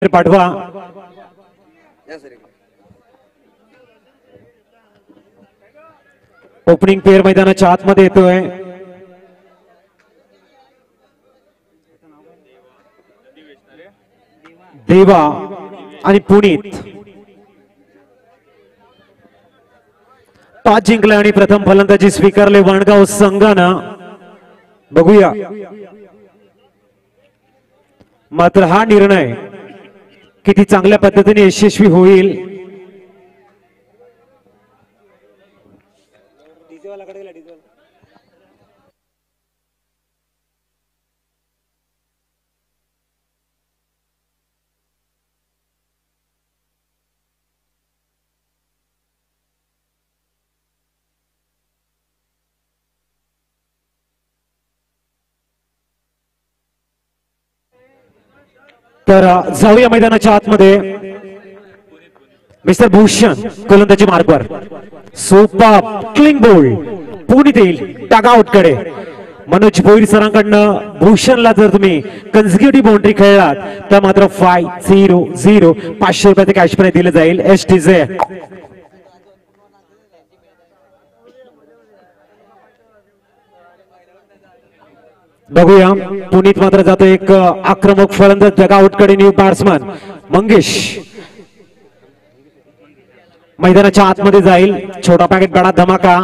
पाठवा. Opening pair मैदानाच्या आतमध्ये येतोय. देवा आणि पुनीत टॉस जिंकला आणि प्रथम फलंदाजी स्वीकारले वाणगाव संघानं. बघूया मात्र हा निर्णय किती चांगल्या पद्धतीने यशस्वी होईल. तर जाऊया मैदानाच्या आतमध्ये. मिस्टर भूषण गोलंदाजी मार्कवर सुपर क्लिंग बोल्ड पुणे येईल टगआउट कडे. मनोज भोईर सरांकडनं भूषणला जर तुम्ही कन्झिक्युटिव्ह बाउंड्री खेळलात तर मात्र 5-0-0 500 रुपयाचे कॅश प्राइज दिले जाईल. एसटीजे बघूया. पुनीत मात्र जातो एक आक्रमक फलंदाज डगआउट कडे. न्यू बॅट्समन मंगेश मैदानाच्या आतमध्ये जाईल. छोटा पॅकेट बडा धमाका.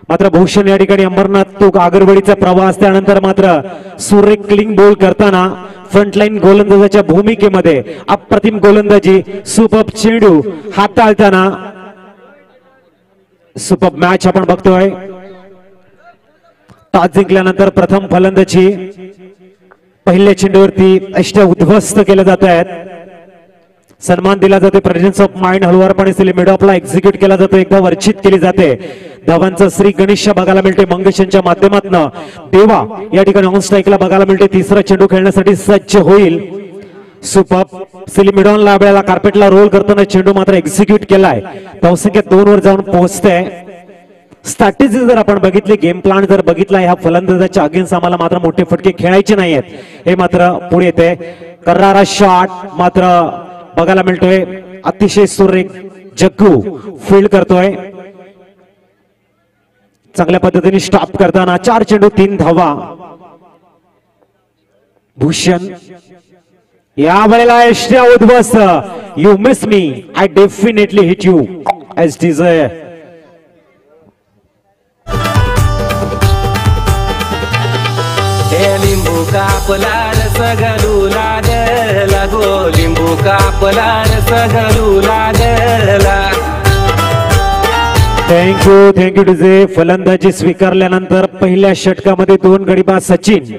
मात्र भूषण या ठिकाणी अंबरनाथ तो आगरवडीचा प्रवास त्यानंतर मात्र सूर्य क्लिंग बॉल करताना फ्रंटलाईन गोलंदाजाच्या भूमिकेमध्ये अप्रतिम गोलंदाजी. सुपर चेंडू हाताळताना सुपर मॅच आपण बघतोय. टॉस जिंकल्यानंतर प्रथम फलंदाजी पहिल्या चेंडूवरती अष्ट उद्ध्वस्त केले जात आहेत. सन्मान दिला जातो. प्रेझेन्स ऑफ माइंड हलवारपणे मिड ऑफला एक्झिक्यूट केला जातो. एकदा वर्चित केली जाते. धावांचं श्री गणेश बघायला मिळते. मंगेश यांच्या माध्यमातून देवा या ठिकाणी ऑन स्ट्राईकला बघायला मिळते. तिसरा चेंडू खेळण्यासाठी सज्ज होईल. सुपर सिलिमिडॉनला वेळेला कार्पेटला रोल करताना चेंडू मात्र एक्झिक्यूट केलाय. धावसंख्या 2 वर जाऊन पोहोचते. स्ट्रॅटेजी जर आपण बघितली, गेम प्लॅन जर बघितला, ह्या फलंदाजाच्या अगेन्स्ट आम्हाला मात्र मोठे फटके खेळायचे नाहीयेत हे मात्र पुढे येते. कर्रारा शॉट मात्र बघायला मिळतोय. अतिशय सुरेख जग्गू फील्ड करतोय. चांगल्या पद्धतीने स्टॉप करताना 4 चेंडू 3 धावा. भूषण या वेळेला एष्ट्या उद्ध्वस्त. You miss me, I definitely hit you. S DJ लिंबू कापला रस घालू लागला गो. लिंबू कापला रस घालू लागला. Thank you DJ. फलंदाजी स्वीकारल्यानंतर पहिल्या षटकामध्ये 2 गडी बाद सचिन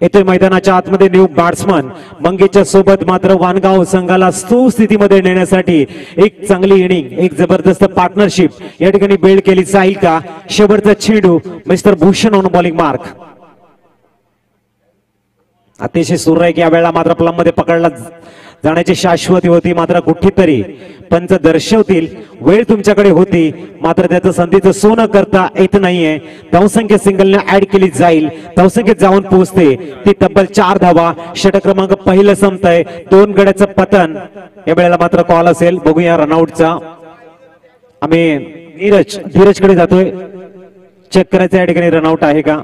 येतोय मैदानाच्या आतमध्ये. न्यू बॅट्समन मंगेशच्या सोबत मात्र वाणगाव संघाला सुस्थितीमध्ये नेण्यासाठी एक चांगली इनिंग, एक जबरदस्त पार्टनरशिप या ठिकाणी बिल्ड केली जाईल का. शेवटचा चेंडू mister Bhushan on bowling mark. अतिशय सुरेख या वेळेला मात्र प्लम मध्ये पकडला जाण्याची शाश्वती होती. मात्र कुठेतरी पंच दर्शवतील वेळ तुमच्याकडे होती, मात्र त्याचं संधीचं सोनं करता येत नाहीये. धावसंख्या सिंगलने ऍड केली जाईल. धावसंख्येत जाऊन पोहोचते ती तब्बल 4 धावा. षटक क्रमांक पहिलं संपतंय. 2 गड्याचं पतन या वेळेला मात्र कॉल असेल. बघूया रनआउटचा. आम्ही धीरजकडे जातोय. चेक करायचं या ठिकाणी रनआउट आहे का.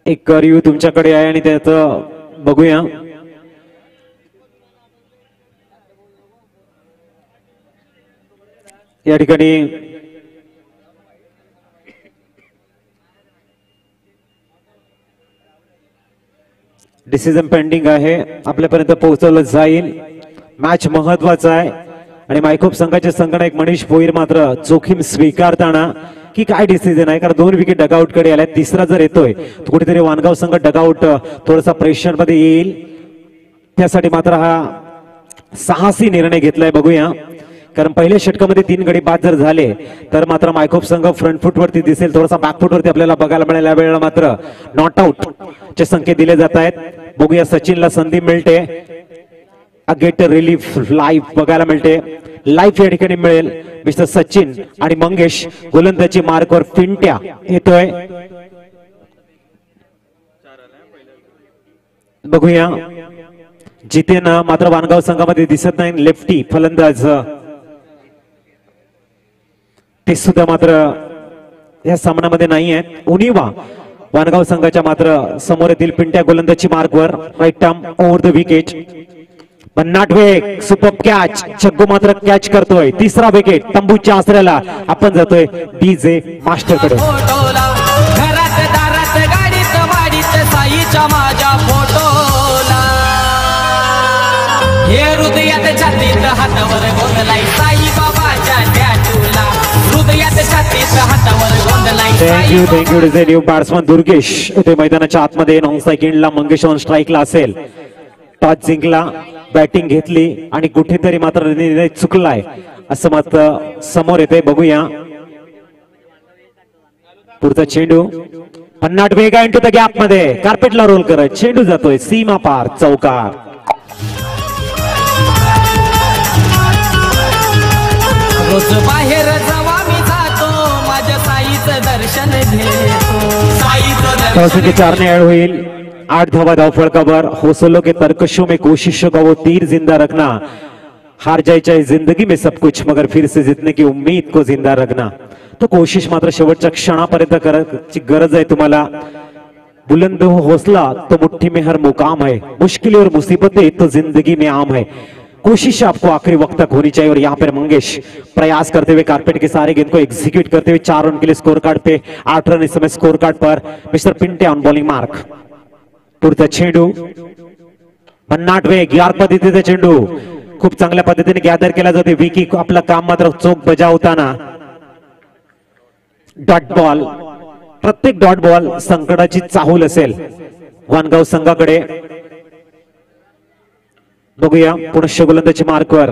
एक रिव्ह्यू तुमच्याकडे आहे आणि त्याचं बघूया. या ठिकाणी डिसिजन पेंडिंग आहे. आपल्यापर्यंत पोहोचवलं जाईल. मॅच महत्वाचा आहे आणि मायखोप संघाचे संगणक मनीष भोईर मात्र जोखीम स्वीकारताना की काय डिसिजन आहे, कारण 2 विकेट डगआउट कडे आल्या. तिसरा जर येतोय तर कुठेतरी वाणगाव संघ डगआउट थोडासा प्रेशर मध्ये येईल. त्यासाठी मात्र हा साहसी निर्णय घेतलाय. बघूया, कारण पहिल्या षटकामध्ये 3 गडी बाद जर झाले तर मात्र मायखोप संघ फ्रंट फुट वरती दिसेल. थोडासा बॅक फुट वरती आपल्याला बघायला मिळेल. या वेळेला मात्र नॉट आउट चे संकेत दिले जात आहेत. बघूया, सचिनला संधी मिळते. गेट रिलीफ लाईव्ह बघायला मिळते. लाईव्ह या ठिकाणी मिळेल. मिस्टर सचिन आणि मंगेश गोलंदाजी मार्कवर फिंट्या येतोय. बघूया जितेन मात्र वानगाव संघामध्ये दिसत नाही लेफ्टी फलंदाज ते सुद्धा मात्र या सामन्यामध्ये नाही आहेत. उनिवा वानगाव संघाच्या मात्र समोर येथील पिंट्या गोलंदाजी मार्कवर right arm over the wicket. भन्नाट वेग सुपर कॅच जग्गू मात्र कॅच करतोय. तिसरा विकेट तंबूच्या आसऱ्याला आपण जातोय डीजे मास्टर कडे. घरात दारात गाडीत वाडीत साईच्या माझ्या फोटोला हे हृदयात छातीत हातावर गोंधलाई साई बाबाच्या टॅटूला हृदयात छातीत हातावर गोंधलाई. थँक्यू डिझे न्यू बॅट्समन दुर्गेश ते मैदानाच्या आतमध्ये नॉन सेकंडला मंगेश ऑन स्ट्राईकला असेल. टॉस जिंकला बॅटिंग घेतली आणि कुठेतरी मात्र निर्णय चुकलाय असं मत समोर येते. बघूया पुढचा चेंडू भन्नाट वेगा इंटू द गॅप मध्ये कार्पेटला रोल करत चेंडू जातोय सीमा पार चौकार. रोज बाहेर जेव्हा मी जातो माझ्या साईचं दर्शन घेतो. साईचं 4 ने ऐड होईल. 8 धावा धावफलकावर होसलो के तरकशों में कोशिशों का वो तीर जिंदा रखना. हार जाए चाहे जिंदगी में सब कुछ मगर फिर से जीतने की उम्मीद को जिंदा रखना. तो कोशिश मात्र शेवटच्या क्षणापर्यंत करायची गरज आहे तुम्हाला. बुलंद हो हौसला तो मुट्ठी में हर मुकाम है. मुश्किलें और मुसीबतें तो जिंदगी में आम है. कोशिश आपको आखिरी वक्त तक होनी चाहिए. और यहाँ पर मंगेश प्रयास करते हुए कारपेट के सारे गेंद को एग्जीक्यूट करते हुए 4 रन के लिए स्कोर कार्ड पे 8 रन इस समय स्कोर कार्ड पर. Mister Pinte on bowling mark. पुढचा चेंडू भन्नाट वेग यार पद्धतीचा चेंडू खूप चांगल्या पद्धतीने गॅदर केला जाते. विकी आपलं काम मात्र चोख बजावताना डॉट बॉल प्रत्येक डॉट बॉल संकटाची चाहूल असेल वानगाव संघाकडे. बघूया पुनश्च गोलंदाजी मार्कवर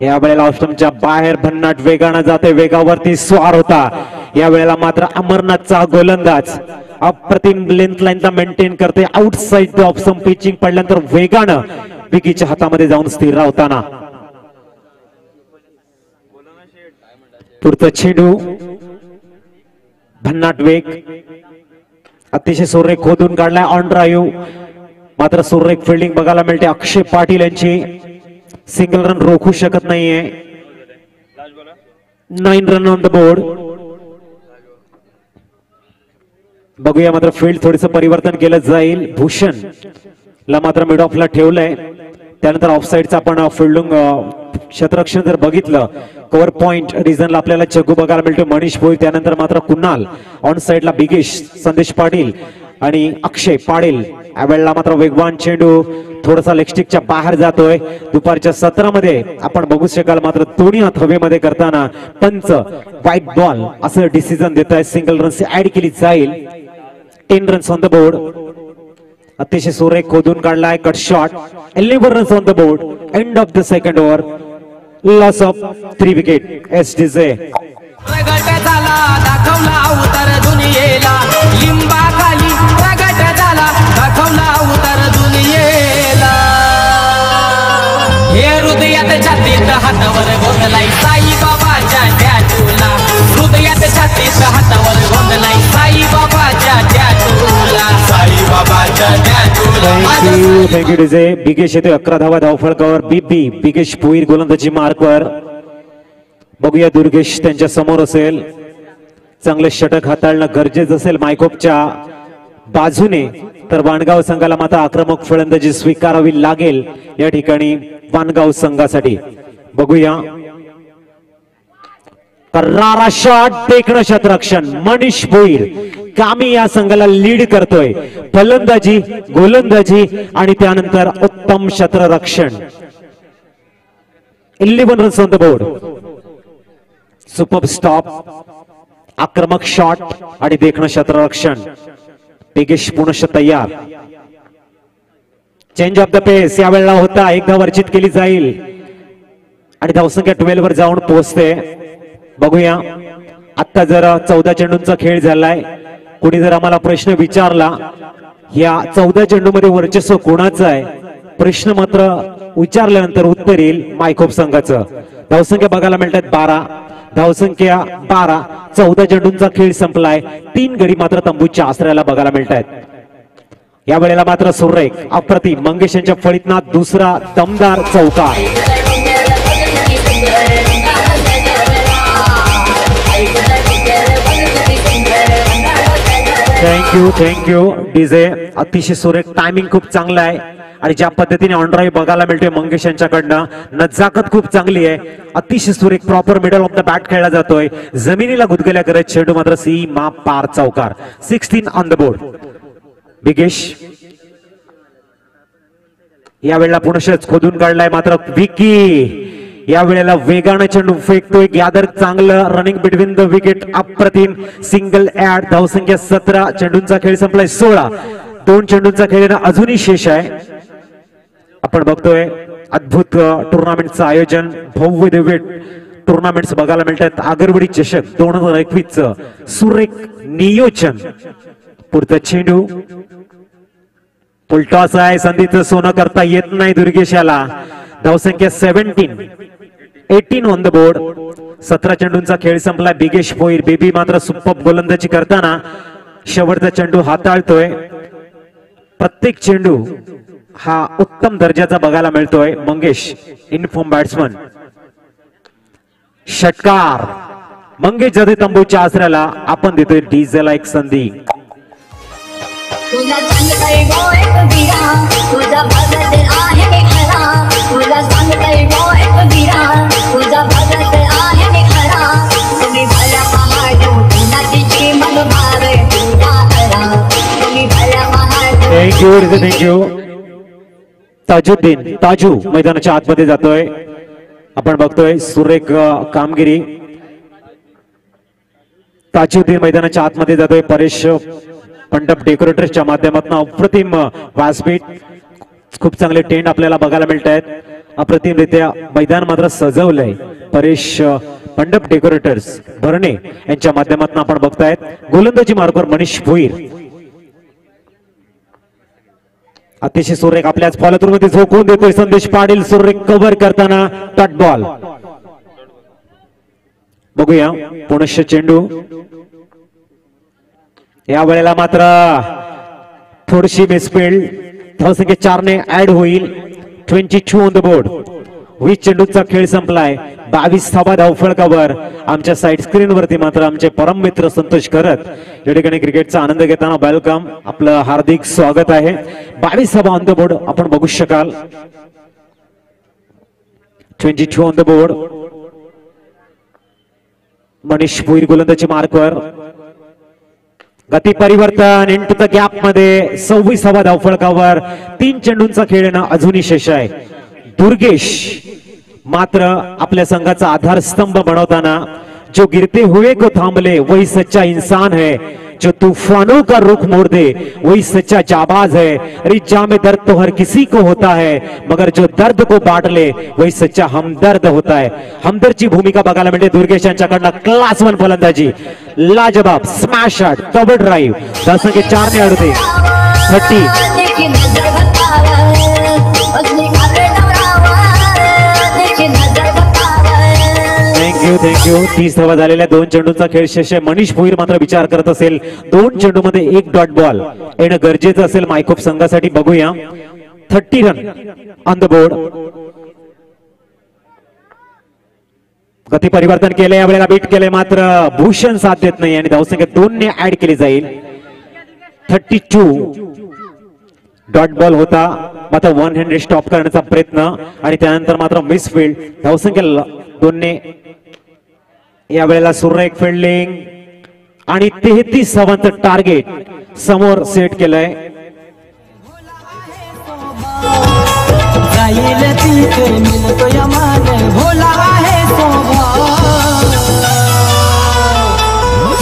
या वेळेला ऑस्ट्रमच्या बाहेर भन्नाट वेगानं जाते. वेगावरती स्वार होता. या वेळेला मात्र अमरनाथचा गोलंदाज अप्रतिम लेंथ लाईनला मेंटेन करते. आउटसाइड द ऑफ सम पिचिंग पडल्यानंतर वेगानं विकीच्या हातामध्ये जाऊन स्थिर राहताना. पुढचा चेंडू भन्नाट वेग अतिशय सुरेख खोदून काढलाय ऑन ड्राईव्ह. मात्र सुरेख फिल्डिंग बघायला मिळते. अक्षय पाटील यांची सिंगल रन रोखू शकत नाहीये. 9 रन ऑन द बोर्ड. बघूया मात्र फील्ड थोडंसं परिवर्तन केलं जाईल. भूषण ला मात्र मिड ऑफला ठेवलंय. त्यानंतर ऑफ साइडचा आपण फिल्डिंग क्षेत्ररक्षण जर बघितलं कव्हर पॉइंट रिझनला आपल्याला जग्गू बघायला मिळतो. मनीष भोईर त्यानंतर मात्र कुणाल ऑन साइडला बिगेश संदेश पाटील आणि अक्षय पाटील. यावेळेला मात्र वेगवान चेंडू थोडासा लेगस्टिकच्या बाहेर जातोय. दुपारच्या सत्रामध्ये आपण बघू शकाल मात्र दोन्ही हात हवेमध्ये करताना पंच व्हाईट बॉल असं डिसिजन देत आहे. सिंगल रन ऍड केली जाईल. 10 रन्स ऑन द बोर्ड. अतिशय सुरेख खोदून काढलाय cut shot. 11 runs on the board. End of the second over. Loss of 3 wicket. SDJ प्रगट झाला दाखवला उतर दुनियेला. लिंबाखाली प्रगट झाला दाखवला उतर दुनियेला. हे हृदयात छातीत हातावर गोंधलाई साई बाबाच्या टॅटूला. हृदयात छातीत हातावर गोंधलाई साई बाबाच्या टॅटूला. साई बाबाच्या टॅटूला. Thank you DJ. बिगेश येते 11 धावा धावफलकावर. बीबी बिगेश भोईर गोलंदाजी मार्कवर. बघूया दुर्गेश त्यांच्या समोर असेल. चांगले षटक हाताळणं गरजेचं असेल मायकोपच्या बाजूने. तर वानगाव संघाला मात्र आक्रमक फलंदाजी स्वीकारावी लागेल या ठिकाणी वानगाव संघासाठी. बघूया करारा शॉट. देखणं क्षेत्ररक्षण मनीष भोईर कामी या संघाला लीड करतोय. फलंदाजी गोलंदाजी आणि त्यानंतर उत्तम क्षेत्ररक्षण. 11 runs on the board. Super stop आक्रमक शॉट आणि देखणं क्षेत्ररक्षण. बिगेश पुनश्च तयार. चेंज ऑफ द पेस यावेळेला होता. एक धाव वर्जित केली जाईल आणि धावसंख्या 12 वर जाऊन पोहोचते. बघूया आता जर 14 चेंडूंचा खेळ झालाय. कोणी जर आम्हाला प्रश्न विचारला या 14 चेंडूमध्ये वर्चस्व कोणाचं आहे प्रश्न मात्र विचारल्यानंतर उत्तर येईल मायकोप संघाचं. धावसंख्या बघायला मिळतात 12. धावसंख्या 12. 14 चेंडूंचा खेळ संपलाय. 3 गडी मात्र तंबूच्या आसऱ्याला बघायला मिळत आहेत. या वेळेला मात्र सुरेख अप्रतिम मंगेश यांच्या फळीतना दुसरा दमदार चौकार. Thank you DJ. अतिशय सुरेख टायमिंग खूप चांगला आहे आणि ज्या पद्धतीने ऑन ड्राईव्ह बघायला मिळतोय मंगेश यांच्याकडनं नजाकत खूप चांगली आहे. अतिशय सुरेख proper middle of the bat खेळला जातोय. जमिनीला गुदगुल्या करत चेंडू मात्र सीमा पार चौकार. 16 ऑन द बोर्ड. बिगेश या वेळेला पुनश्च खोदून काढलाय मात्र विकी या वेळेला वेगाने चेंडू फेकतोय. गॅदर चांगलं रनिंग बिटवीन द विकेट. अप्रतिम सिंगल ऍड. धावसंख्या 17. चेंडूंचा खेळ संपलाय 16. 2 चेंडूंचा खेळ अजूनही शेष आहे. आपण बघतोय अद्भुत टुर्नामेंटचं आयोजन. भव्य दिव्य टुर्नामेंट्स बघायला मिळतात. आगरवडी चषक 2021 सुरेख नियोजन. पुढचा चेंडू फुलटॉस आहे. संधीचं सोनं करता येत नाही दुर्गेशाला. धावसंख्या 18 ऑन द बोर्ड. 17 चेंडूंचा खेळ संपला. बिगेश भोईर बेबी मात्र सुपर गोलंदाजी करताना शेवटचा चेंडू हाताळतोय. प्रत्येक चेंडू हा उत्तम दर्जाचा बघायला मिळतोय. Mangesh inform batsman. षटकार. मंगेश जाधव तंबूच्या आसऱ्याला आपण देतोय डीजेला एक संधी. तुझा सांगतोय गो एक वीरा, तुझा भगत आहे मी खरा. तुझा सांगतोय गो एक वीरा, तुझा भगत आहे मी खरा. तुम्ही भल्या महाड तुझी मन भावे तुझा खरा. तुम्ही भल्या महाड. थँक्यू. ताजुद्दीन ताजू मैदानाच्या आतमध्ये जातोय. आपण बघतोय सुरेख कामगिरी. ताजुद्दीन मैदानाच्या आतमध्ये जातोय. परेश मंडप डेकोरेटर्सच्या माध्यमातून अप्रतिम व्यासपीठ खूप चांगले टेंट आपल्याला बघायला मिळत आहेत. अप्रतिमरित्या मैदान मात्र सजवलंय. परेश मंडप डेकोरेटर्स भरणे यांच्या माध्यमातून आपण बघतायत. गोलंदाजी मार्गावर मनीष भोईर. अतिशय सुरेख आपल्याच फॉलोथ्रू झोकून देतोय. संदेश पाटील सुरेख कव्हर करताना डॉट बॉल. बघूया पुनश्च चेंडू. या वेळेला मात्र थोडीशी मिसफील्ड. धावसंख्या 4 ने ऍड होईल. 22 ऑन द बोर्ड. 20 चेंडूचा खेळ संपलाय. 22 धावा धावफलकावर. आमच्या साईड स्क्रीन वरती मात्र आमचे परम मित्र संतोष करत या ठिकाणी क्रिकेटचा आनंद घेताना वेलकम. आपलं हार्दिक स्वागत आहे. 22 धावा ऑन द बोर्ड आपण बघू शकाल. 22 on the board. Manish Bhoir गोलंदाजी मार्कवर. गती परिवर्तन इंटू द गॅप मध्ये 26 धावा धावफलकावर. 3 चेंडूंचा खेळ अजूनही शेष आहे. दुर्गेश मात्र आपल्या संघाचा आधारस्तंभ बनवताना जो गिरते हुए को थांबले वही सच्चा इंसान है. जो तूफानों का रुख मोड़ दे वही सच्चा जाबाज है. अरे जामे दर्द तो हर किसी को होता है मगर जो दर्द को बांट ले वही सच्चा हमदर्द होता है. हमदर्दची भूमिका बघायला मिळते दुर्गेश यांच्याकडनं. क्लास 1 फलंदाजी. लाजवाब स्मॅश शॉट कव्हर ड्राईव्ह. धावसंख्या 4 ने अडते. 30. थँक्यू. 30 धावा झालेल्या. 2 चेंडूंचा खेळ शेष आहे. मनीष भोईर मात्र विचार करत असेल 2 चेंडू मध्ये 1 डॉट बॉल येणं गरजेचं असेल मायकोप संघासाठी. बघूया 30 रन ऑन द बोर्ड. गती परिवर्तन केलंय. या वेळेला बीट केलंय मात्र भूषण साथ देत नाही आणि धावसंख्या 2 ने ऍड केली जाईल. 32 डॉट बॉल होता मात्र 1 हँड स्टॉप करण्याचा प्रयत्न आणि त्यानंतर मात्र मिसफील्ड. धावसंख्या 2 ने. या वेळेला सुरेख फिल्डिंग आणि 33 धावांचं टार्गेट समोर सेट केलंय.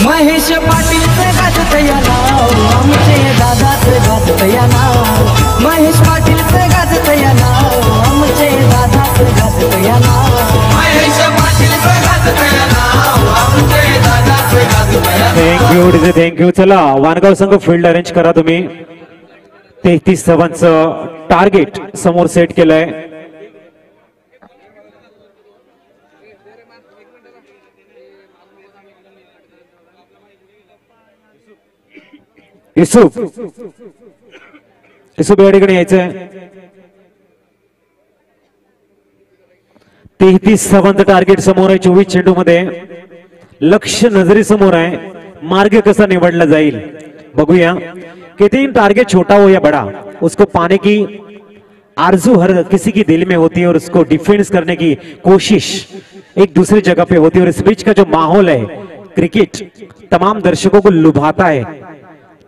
महेश पाटील आमचे दादाच गाजत या नाव. महेश पाटील गाजत या नाव. आमचे दादाच गाजत या नाव. महेश पाटील गाजत या नाव. आमचे दादाच गाजत या नाव. थँक्यू. चला वानगाव संघ फील्ड अरेंज करा तुम्ही. 33 धावांचं टार्गेट समोर सेट केलंय. युसुफ युसुफ या ठिकाणी यायचंय. 33 धावांचं टार्गेट समोर आहे 24 चेंडू मध्ये. लक्ष नजरे समोर आहे. मार्ग कसा निवडला जाईल बघूया. कितनी टारगेट छोटा हो या बड़ा, उसको पाने की आरजू हर किसी की दिल में होती है और उसको डिफेंस करने की कोशिश एक दूसरी जगह पे होती है. और इस बीच का जो माहौल है क्रिकेट तमाम दर्शकों को लुभाता है.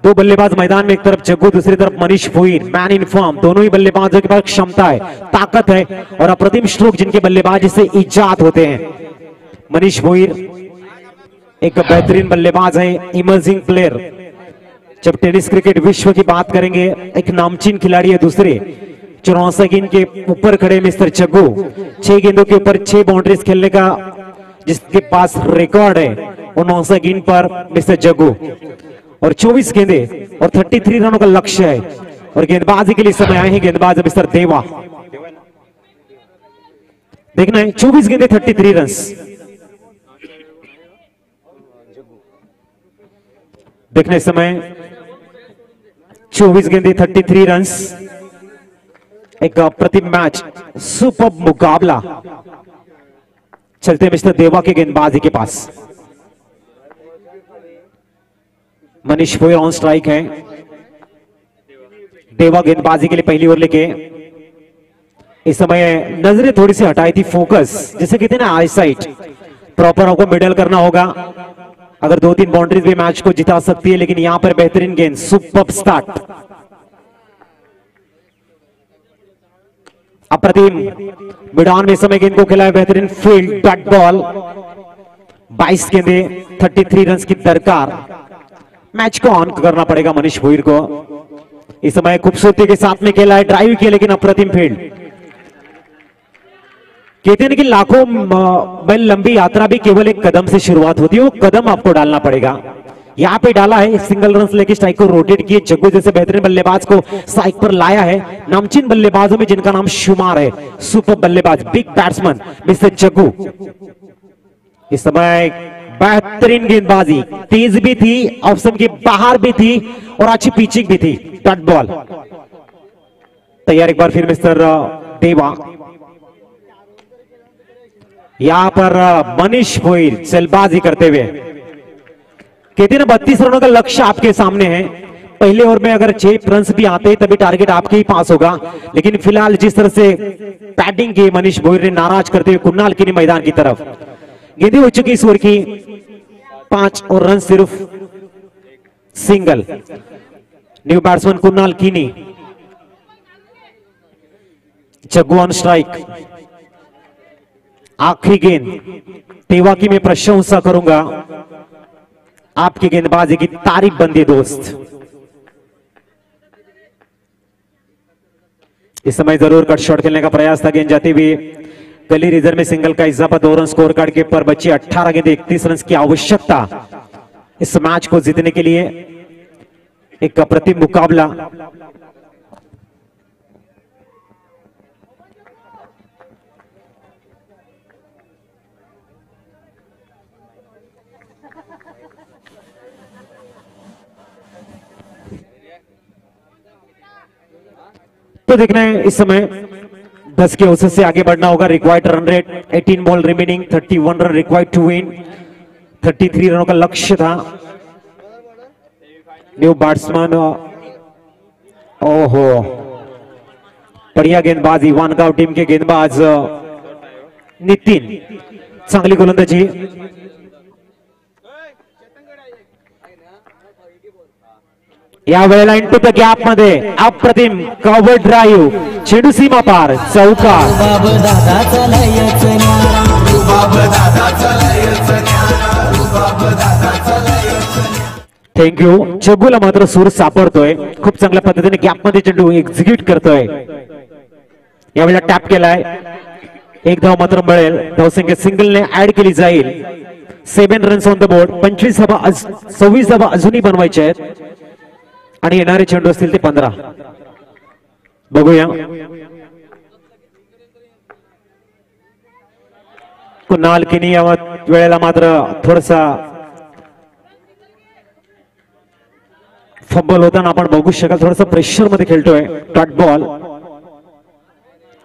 दो बल्लेबाज मैदान में, एक तरफ जग्गू, दूसरी तरफ Manish Bhoir, man in form. दोनों ही बल्लेबाजों के पास क्षमता है, ताकत है और अप्रतिम स्ट्रोक जिनके बल्लेबाजी से इजाद होते हैं. मनीष भोईर एक बेहतरीन बल्लेबाज है, इमर्जिंग प्लेयर. जब टेनिस क्रिकेट विश्व की बात करेंगे एक नामचीन खिलाड़ी है. दूसरे 64 गेंद के ऊपर खड़े मिस्टर जग्गू. 6 गेंदों के ऊपर 6 बाउंड्रीज खेलने का जिसके पास रिकॉर्ड है, 59 गेंद पर मिस्टर जग्गू. और 24 गेंदे और 33 रनों का लक्ष्य है. और गेंदबाजी के लिए समय आए हैं गेंदबाज मिस्टर देवा. देखना है 24 गेंदे 33 रन. देखने समय 24 गेंदे 33 रन. एक अप्रतिम मैच, सुपर मुकाबला चलते मिस्टर देवा के गेंदबाजी के पास. मनीष भोईर ऑन स्ट्राइक है. देवा गेंदबाजी के लिए पहली ओवर लेके. इस समय नजरें थोड़ी सी हटाई थी, फोकस जैसे कहते हैं ना आई साइट. प्रॉपर आपको मिडल करना होगा. अगर 2-3 बाउंड्रीज भी मैच को जिता सकती है, लेकिन यहां पर बेहतरीन गेंद, सुपर स्टार्ट. अप्रतिम मैदान में समय गेंद को खेला है, बेहतरीन फील्ड डॉट बॉल. 22 गेंदे 33 रन की दरकार. मैच को ऑन करना पड़ेगा मनीष भोईर को. इस समय खूबसूरती के साथ में खेला है, ड्राइव किया, लेकिन अप्रतिम फील्ड. कहते हैं कि लाखों बैल लंबी यात्रा भी केवल एक कदम से शुरुआत होती है. वो कदम आपको डालना पड़ेगा. यहां पे डाला है, सिंगल रन लेके स्ट्राइक को रोटेट किए. जग्गू जैसे बेहतरीन बल्लेबाज को स्ट्राइक पर लाया है. नामचीन बल्लेबाजों में जिनका नाम शुमार है, सुपर बल्लेबाज, बिग बैट्समैन मिस्टर जग्गू. इस समय बेहतरीन गेंदबाजी, तेज भी थी, ऑप्शन के बाहर भी थी और अच्छी पिचिंग भी थी. डॉट बॉल तैयार. एक बार फिर मिस्टर देवा. यहां पर मनीष भोईर चलबाजी करते हुए. कहते हैं ना 32 रनों का लक्ष्य आपके सामने है. पहले ओवर में अगर 6 रन भी आते तभी टारगेट आपके ही पास होगा. लेकिन फिलहाल जिस तरह से बैटिंग की मनीष भोईर ने नाराज करते हुए कुन्नाल किनी मैदान की तरफ. गेंदें हो चुकी इस ओवर की 5 और रन सिर्फ सिंगल. न्यू बैट्समैन कुन्नाल किनी. Jaggu on strike. आखिरी गेंद. देवा की मैं प्रशंसा करूंगा, आपकी गेंदबाजी की तारीफ बंदी दोस्त. इस समय जरूर कट शॉट खेलने का प्रयास था. गेंद जाती हुई गली रिजर्व में सिंगल का इजाफा. 2 रन स्कोर कार्ड के ऊपर बची. 18 गेंद 31 रन की आवश्यकता इस मैच को जीतने के लिए. एक अप्रतिम मुकाबला. तो देखना है इस समय 10 के औसत से आगे बढ़ना होगा. Required run rate 18 ball remaining, 31 run required to win. 33 रनों का लक्ष्य था. New batsman. ओहो, बढ़िया गेंदबाजी. वानगाव टीम के गेंदबाज नितीन, चांगली गोलंदाजी. या वेळेला इंटू द गॅप मध्ये अप्रतिम कव्हर ड्राईव्ह. चेंडू सीमा पार, चौकार. थँक्यू. जग्गूला मात्र सूर सापडतोय. खूप चांगल्या पद्धतीने गॅप मध्ये चेंडू एक्झिक्यूट करतोय. यावेळेला टॅप केलाय. 1 धाव मात्र मिळेल. धावसंख्या सिंगलने ऍड केली जाईल. 7 रन्स ऑन द बोर्ड. 26 धावा अजूनही बनवायचे आहेत आणि येणारे चेंडू असतील ते 15. बघूया. कुणाल किनी या वेळेला मात्र थोडासा फंबल होताना आपण बघू शकाल थोडस प्रेशर मध्ये खेळतोय डॉट बॉल.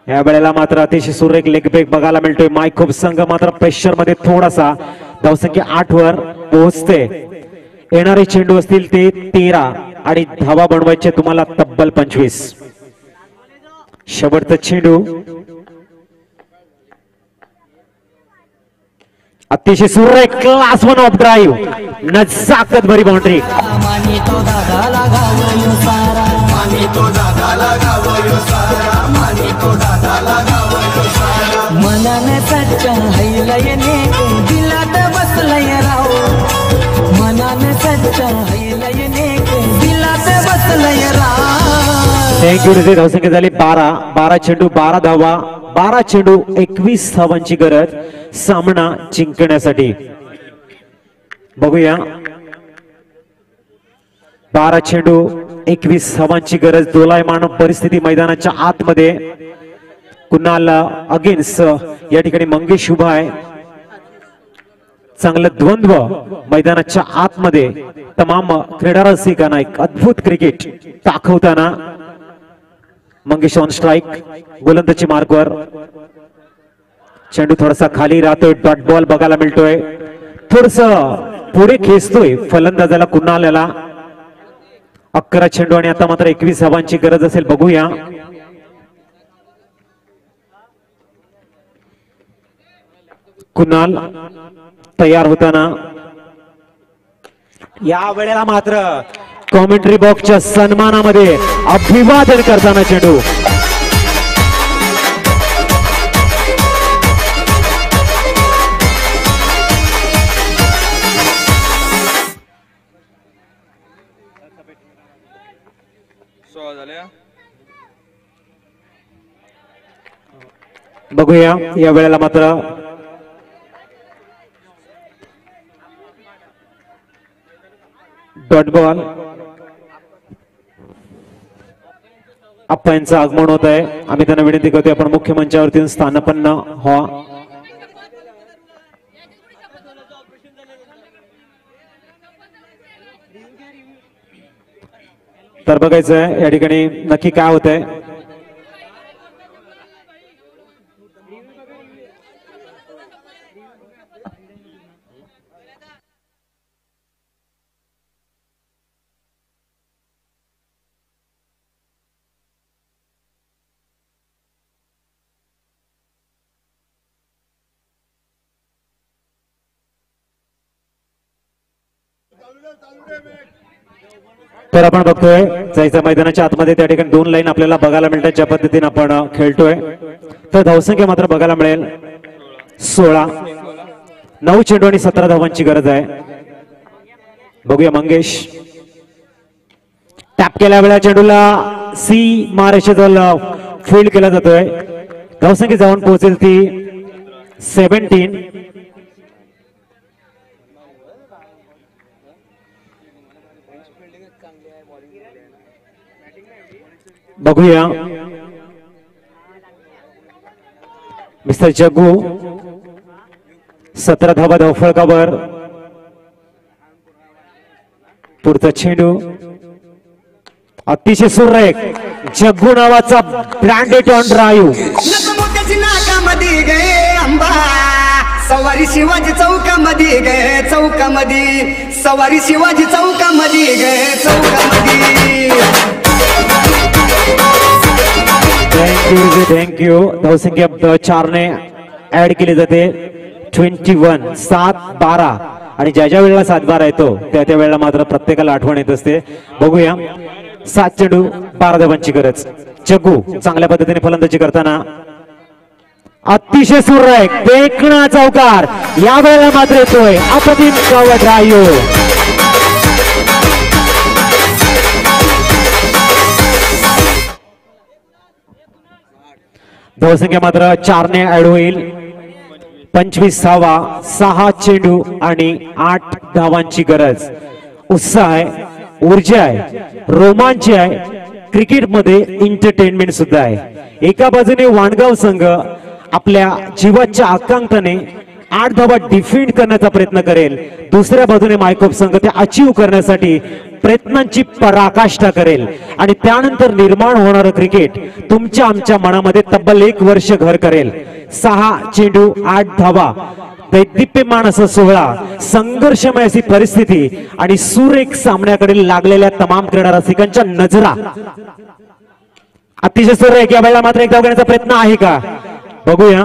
या वेळेला मात्र अतिशय सुरेख लेग ब्रेक बघायला मिळतोय. मायकोप संघ मात्र प्रेशर मध्ये थोडासा धावसंख्या 8 वर पोहोचते. येणारे चेंडू असतील ते 13 आणि धावा बनवायचे तुम्हाला तब्बल 25. शेवटचा चेंडू अतिशय सुरेख क्लास 1 ऑफ ड्राईव्ह नजाकत भरी बाउंड्री. मानितो दादाला गावयो सारा मानितो दादाला गावयो सारा मानितो दादाला गावयो सारा मनाने सच्चा हैलयने दिलात बसलय राव मनाने सच्चा हैलयने दिलात बसलय राव. थँक्यू. धावसंख्या झाली 12 चेंडू 12 धावा 12 चेंडू 21 धावांची गरज सामना जिंकण्यासाठी. बघूया 12 चेंडू 21 धावांची गरज. दोलायमान परिस्थिती मैदानाच्या आतमध्ये. कुणाल अगेन्स्ट या ठिकाणी मंगेश उभा आहे. चांगलं द्वंद्व मैदानाच्या आतमध्ये. तमाम क्रीडा रसिकांना एक अद्भुत क्रिकेट दाखवताना मंगेश ऑन स्ट्राइक गोलंदाजी मार्कवर. चेंडू थोडासा खाली राहतोय. डॉट बॉल बघायला मिळतोय. थोडस पुढे खेचतोय फलंदाजाला कुणालला. 11 चेंडू आणि आता मात्र 21 धावांची गरज असेल. बघूया कुणाल तयार होताना. या वेळेला मात्र कॉमेंट्री बॉक्सच्या सन्मानामध्ये अभिवादन करताना चेंडू. बघूया या वेळेला मात्र डॉट बॉल. अप्पांचं आगमन होत आहे. आम्ही त्यांना विनंती करतोय आपण मुख्य मंचावरती स्थानापन्न व्हा. तर बघायचंय या ठिकाणी नक्की काय होत आहे. तर आपण बघतोय जायचं मैदानाच्या आतमध्ये त्या ठिकाणी 2 लाईन आपल्याला बघायला मिळतात ज्या पद्धतीने आपण खेळतोय. तर धावसंख्या मात्र बघायला मिळेल 16. 9 चेंडू आणि 17 धावांची गरज आहे. बघूया मंगेश टॅप केल्या वेळा चेंडूला सी मारेशेजवळ फील्ड केला जातोय. धावसंख्या जाऊन पोहोचेल ती 17. बघूया मिस्टर जग्गू 17 धावा धावफलकावर. पुढचा चेंडू अतिशय सुरेख जग्गू नावाचा ब्रँडेड ऑन ड्राईव्ह. नाकामध्ये गे अंबा सवारी शिवाजी चौकामध्ये गे चौकामध्ये सवारी शिवाजी चौकामध्ये गे चौकामध्ये. थँक्यू. धावसंख्या 4 ने ऍड केली जाते. 21 7-12 आणि ज्या वेळेला 7-12 येतो त्या वेळेला मात्र प्रत्येकाला आठवण येत असते. बघूया 7 चेंडू 12 धावांची गरज. जग्गू चांगल्या पद्धतीने फलंदाजी करताना अतिशय सुरेख देखणा चौकार. या वेळेला मात्र येतोय अप्रतिम कव्हर ड्राईव्ह. धावसंख्या मात्र 4 ने ऍड होईल. 25 धावा 6 चेंडू आणि 8 धावांची गरज. उत्साह आहे, ऊर्जा आहे, रोमांच आहे, क्रिकेटमध्ये एंटरटेनमेंट सुद्धा आहे. एका बाजूने वाणगाव संघ आपल्या जीवाच्या आकांक्षाने 8 धावा डिफेंड करण्याचा प्रयत्न करेल. दुसऱ्या बाजूने मायकोप संघ ते अचीव करण्यासाठी प्रयत्नांची पराकाष्ठा करेल आणि त्यानंतर निर्माण होणारं क्रिकेट तुमच्या आमच्या मनामध्ये तब्बल 1 वर्ष घर करेल. 6 चेंडू 8 धावा, दैदिप्यमान असा सोहळा, संघर्षमय अशी परिस्थिती आणि सुरेख सामन्याकडे लागलेल्या तमाम क्रीडा रसिकांच्या नजरा अतिशय सुरेख. या वेळेला मात्र एक धाव घेण्याचा प्रयत्न आहे का बघूया.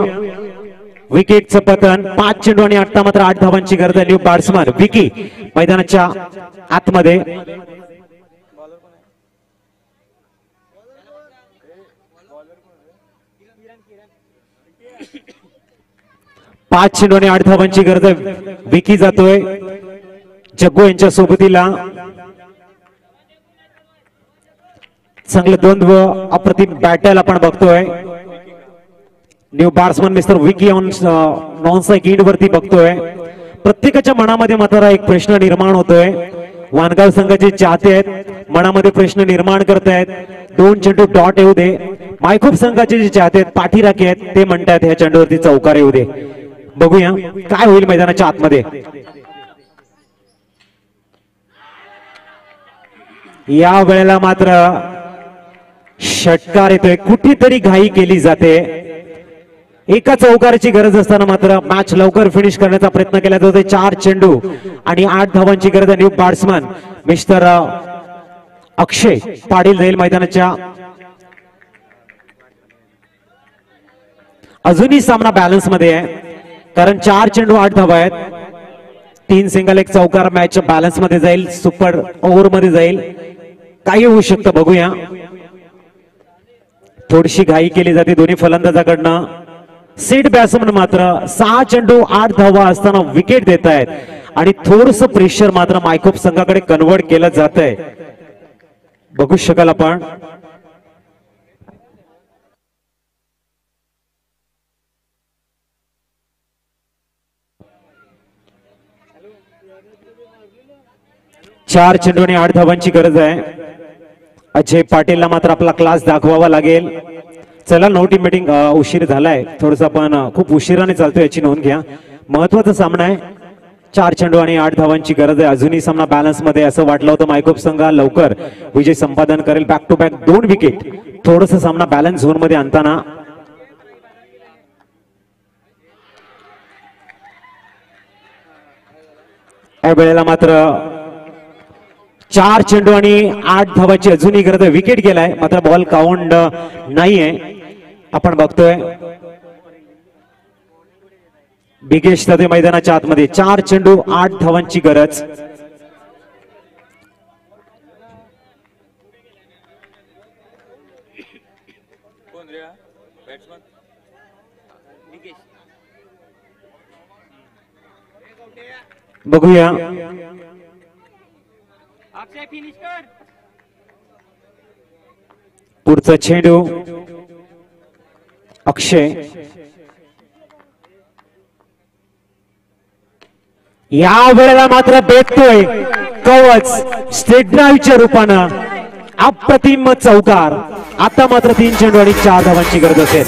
विकेटचं पतन. 5 चेंडू आणि 8 मात्र 8 धावांची गरज आहे. न्यू बॅट्समन विकी मैदानाच्या आतमध्ये. पाच चेंडू आणि 8 धावांची गरज आहे. विकी जातोय जग्गू यांच्या सोबतीला. चांगलं द्वंद्व अप्रतिम बॅटल आपण बघतोय. New batsman mister Vicky on non strike end वरती बघतोय. प्रत्येकाच्या मनामध्ये मात्र एक प्रश्न निर्माण होतोय. वानगाव संघाचे चाहते आहेत, मनामध्ये प्रश्न निर्माण करतायत. 2 चेंडू डॉट येऊ दे. मायखोप संघाचे जे चाहते आहेत, पाठीराखे आहेत, ते म्हणतात ह्या चेंडूवरती चौकार येऊ दे. बघूया काय होईल मैदानाच्या आतमध्ये. या वेळेला मात्र षटकार येतोय. कुठेतरी घाई केली जाते. एका चौकाराची गरज असताना मात्र मॅच लवकर फिनिश करण्याचा प्रयत्न केला जातोय. 4 चेंडू आणि 8 धावांची गरज आहे. न्यू बॅट्समन मिस्टर अक्षय पाटील जाईल मैदानाच्या. अजूनही सामना बॅलन्स मध्ये आहे कारण 4 चेंडू 8 धावा आहेत. 3 सिंगल 1 चौकार मॅच बॅलन्स मध्ये जाईल. सुपर ओव्हर मध्ये जाईल. काही होऊ शकतं बघूया. थोडीशी घाई केली जाते दोन्ही फलंदाजाकडनं. सेट बॅट्समन मात्र 6 चेंडू 8 धावा असताना विकेट देत आहेत आणि थोडस प्रेशर मात्र मायखोप संघाकडे कन्वर्ट केलं जात आहे. बघू शकाल आपण. चार चेंडू आणि 8 धावांची गरज आहे. अजय पाटीलला मात्र आपला क्लास दाखवावा लागेल. चला नो टीम मीटिंग उशीर झालाय थोडस, आपण खूप उशिराने चालतोय याची नोंद घ्या. महत्वाचा सामना आहे. 4 चेंडू आणि 8 धावांची गरज आहे. अजूनही सामना बॅलन्स मध्ये असं वाटलं होतं मायखोप संघ लवकर विजय संपादन करेल. बॅक टू बॅक 2 विकेट थोडस सामना बॅलन्स झोन मध्ये आणताना या वेळेला मात्र 4 चेंडू आणि 8 धावाची अजूनही गरज आहे. विकेट गेलाय मात्र बॉल काउंट नाहीये. आपण बघतोय बिगेश जाते मैदानाच्या आतमध्ये. 4 चेंडू 8 धावांची गरज. बघूया पुढचा चेंडू. अक्षय या वेळेला मात्र भेटतोय कवच स्टेट ड्राईव्हच्या रूपानं. अप्रतिम चौकार. आता मात्र 3 चेंडू आणि 4 धावांची गरज असेल.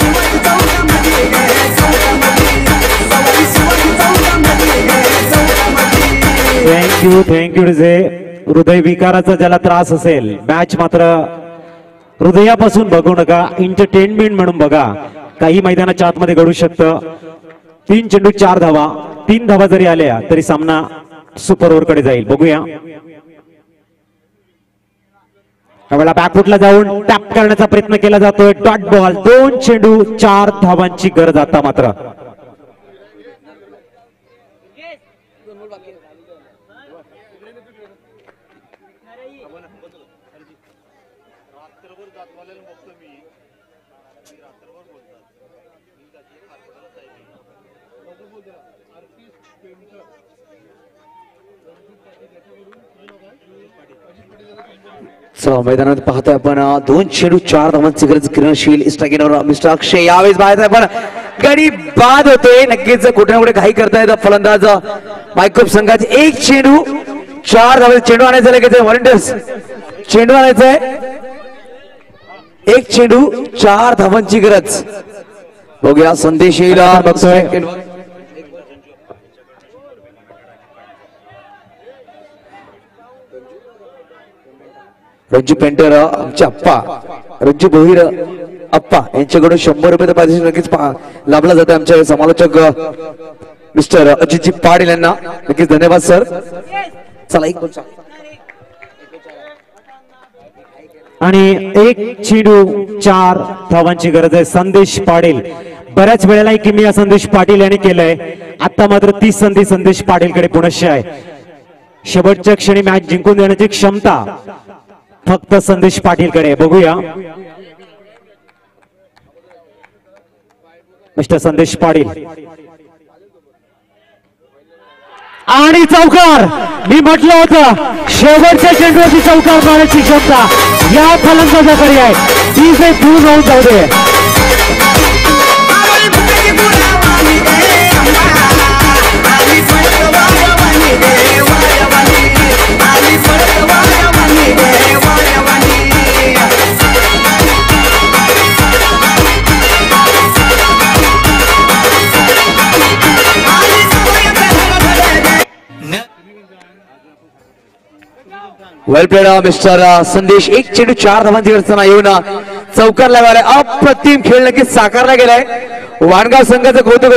थँक्यू जे हृदय विकाराचा ज्याला त्रास असेल, मॅच मात्र हृदयापासून बघू नका, एंटरटेनमेंट म्हणून बघा. काही मैदानाच्या आतमध्ये घडू शकतं. 3 चेंडू 4 धावा. 3 धावा जरी आल्या तरी सामना सुपर ओव्हर कडे जाईल. बघूया त्यावेळेला बॅकफुटला जाऊन टॅप करण्याचा प्रयत्न केला जातोय. Dot ball. 2 चेंडू 4 धावांची गरज आता मात्र. मैदानात पाहतोय आपण 2 चेंडू 4 धावांची गरज. किरणशील स्ट्रायकिंगवर मिस्टर अक्षय यावेळेस पाहताय पण गडी बाद होतोय. नक्कीच कुठे ना कुठे घाई करतायत फलंदाज मायखोप संघाचे. 1 चेंडू 4 धावा. चेंडू आणायचं लगेच व्हॉलंटियर्स. चेंडू आणायचंय. 1 चेंडू 4 धावांची गरज. बघूया संदेश येईल. बघतोय रंजू पेंटर आमचे अप्पा रंजू भोईर अप्पा यांच्याकडून 100 रुपये पारितोषिक नक्कीच लाभला जाते आमचे समालोचक मिस्टर अजितजी पाटील यांना नक्कीच धन्यवाद सर. चला एक आणि एक चेंडू 4 धावांची गरज आहे. संदेश पाटील बऱ्याच वेळेला एक किमी संदेश पाटील यांनी केलंय. आता मात्र 30 संधी संदेश पाटीलकडे पुनश्च आहे. शेवटच्या क्षणी मॅच जिंकून देण्याची क्षमता फक्त संदेश पाटीलकडे. बघूया मिस्टर संदेश पाटील आणि चौकार. मी म्हटलं होतं शेवटच्या चेंडूवरती चौकार मारण्याची क्षमता या फलंदाजाकडे आहे. ती जे दूर राहून जाऊ दे. वेल प्लेड मिस्टर संदेश. एक चेंडू 4 धावांची गरज येऊन चौकार लावायला अप्रतिम खेळ नक्कीच साकारला गेलाय. वाणगाव संघाचं कौतुक.